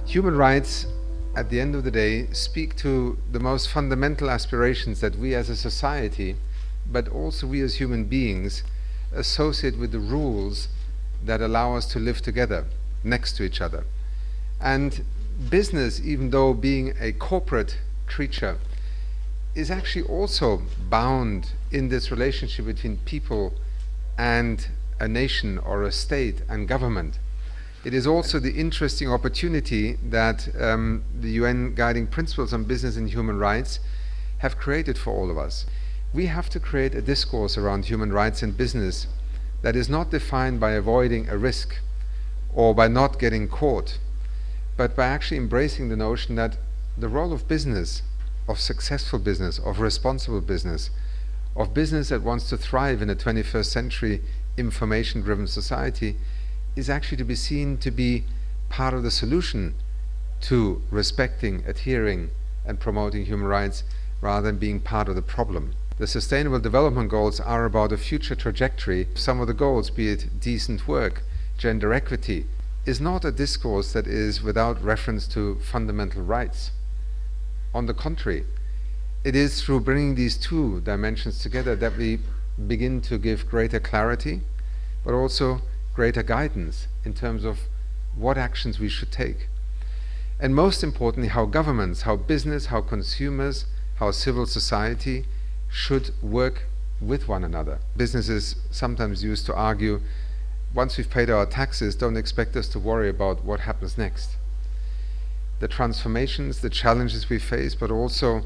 Human rights, at the end of the day, speak to the most fundamental aspirations that we as a society, but also we as human beings, associate with the rules that allow us to live together next to each other. And business, even though being a corporate creature, is actually also bound in this relationship between people and a nation or a state and government. It is also the interesting opportunity that the UN Guiding Principles on Business and Human Rights have created for all of us. We have to create a discourse around human rights and business that is not defined by avoiding a risk or by not getting caught, but by actually embracing the notion that the role of business, of successful business, of responsible business, of business that wants to thrive in a 21st century information-driven society, is actually to be seen to be part of the solution to respecting, adhering, and promoting human rights rather than being part of the problem. The Sustainable Development Goals are about a future trajectory. Some of the goals, be it decent work, gender equity, is not a discourse that is without reference to fundamental rights. On the contrary, it is through bringing these two dimensions together that we begin to give greater clarity, but also greater guidance in terms of what actions we should take. And most importantly, how governments, how business, how consumers, how civil society should work with one another. Businesses sometimes used to argue, once we've paid our taxes, don't expect us to worry about what happens next. The transformations, the challenges we face, but also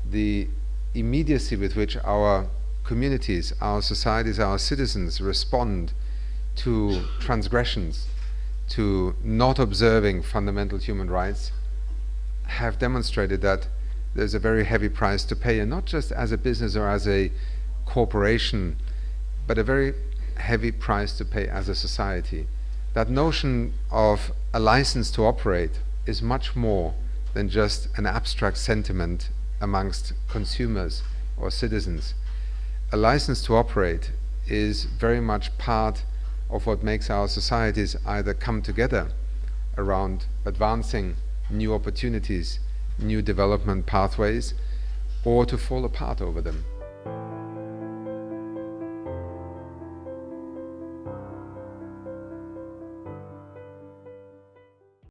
the immediacy with which our communities, our societies, our citizens respond to transgressions, to not observing fundamental human rights, have demonstrated that there's a very heavy price to pay, and not just as a business or as a corporation, but a very heavy price to pay as a society. That notion of a license to operate is much more than just an abstract sentiment amongst consumers or citizens. A license to operate is very much part of what makes our societies either come together around advancing new opportunities, new development pathways, or to fall apart over them.